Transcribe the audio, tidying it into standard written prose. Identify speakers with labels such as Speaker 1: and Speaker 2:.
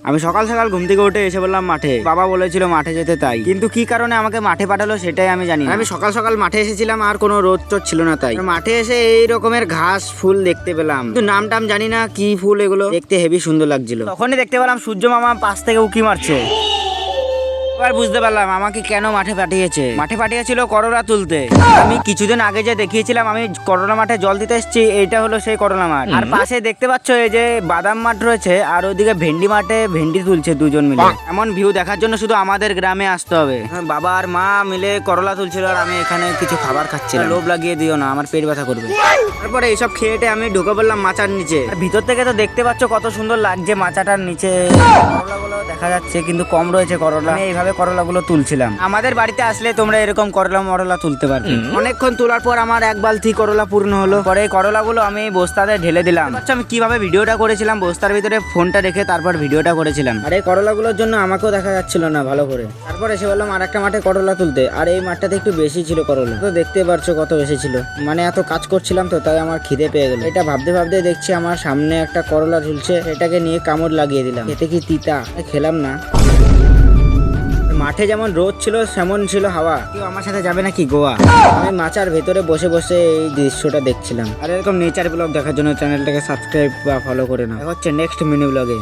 Speaker 1: আমি সকাল সকাল ঘুম থেকে উঠে এসে বললাম মাঠে। বাবা বলেছিল মাঠে যেতে, তাই কিন্তু কি কারণে আমাকে মাঠে পাঠালো সেটাই আমি জানি না। আমি সকাল সকাল মাঠে এসেছিলাম আর কোনো রোদ টোদ ছিল না, তাই মাঠে এসে এই রকমের ঘাস ফুল দেখতে পেলাম, কিন্তু নাম টাম জানি না কি ফুল এগুলো, দেখতে হেভি সুন্দর লাগছিল। তখনই দেখতে পেলাম সূর্য মামা পাশ থেকে উকি মারছে। এবার বুঝতে পারলাম আমাকে কেন মাঠে পাঠিয়েছে। মাঠে পাঠিয়েছিল করলা তুলতে। আমি কিছুদিন আগে যে দেখিয়েছিলাম আমি করলা মাঠে জল দিতে এসেছি, এইটা হলো সেই করলা মাঠ। আর পাশে দেখতে পাচ্ছ এই যে বাদাম মাঠ রয়েছে, আর ওইদিকে ভেন্ডি মাঠে ভেন্ডি তুলছে দুজন মিলে। এমন ভিউ দেখার জন্য শুধু আমাদের গ্রামে আসতে হবে। বাবা আর মা মিলে করলা তুলছিল আর আমি এখানে কিছু খাবার খাচ্ছিলাম। লোভ লাগিয়ে দিও না, আমার পেট ব্যথা করবে। তারপরে এইসব খেয়েটে আমি ঢুকে পড়লাম মাচার নিচে। ভিতর থেকে তো দেখতে পাচ্ছ কত সুন্দর লাগছে মাচাটার নিচে। করলাগুলো দেখা যাচ্ছে কিন্তু কম রয়েছে করলা। এইভাবে করলাগুলো তুলছিলাম। আমাদের বাড়িতে আসলে তোমরা এরকম করলা মরলা তুলতে পারবে। অনেকক্ষণ তোলার পর আমার এক বালতি করলা পূর্ণ হলো। পরে এই করলাগুলো আমি বস্তাতে ঢেলে দিলাম। আচ্ছা, আমি কিভাবে ভিডিওটা করেছিলাম, বস্তার ভিতরে ফোনটা রেখে তারপর ভিডিওটা করেছিলাম। আর এই করলাগুলোর জন্য আমাকেও দেখা যাচ্ছিল না ভালো করে। তারপর এসে বললাম আর একটা মাঠে করলা তুলতে। আর এই মাঠটাতে একটু বেশি ছিল করলা, তো দেখতে পারছো কত বেশি ছিল। মানে এত কাজ করছিলাম তো, তাই আমার খিদে পেয়ে গেল। এটা ভাবতে ভাবতে দেখছি আমার সামনে একটা করলা ঝুলছে, এটাকে নিয়ে কামড় লাগিয়ে দিলাম। এতে কি তিতা, খেলাম না। মাঠে যেমন রোদ ছিল তেমন ছিল হাওয়া। কেউ আমার সাথে যাবে নাকি গোয়া? আমি মাচার ভেতরে বসে বসে এই দৃশ্যটা দেখছিলাম। আর এরকম নেচার ব্লগ দেখার জন্য চ্যানেলটাকে সাবস্ক্রাইব বা ফলো করে নাও। দেখা হচ্ছে নেক্সট মিনি ব্লগে।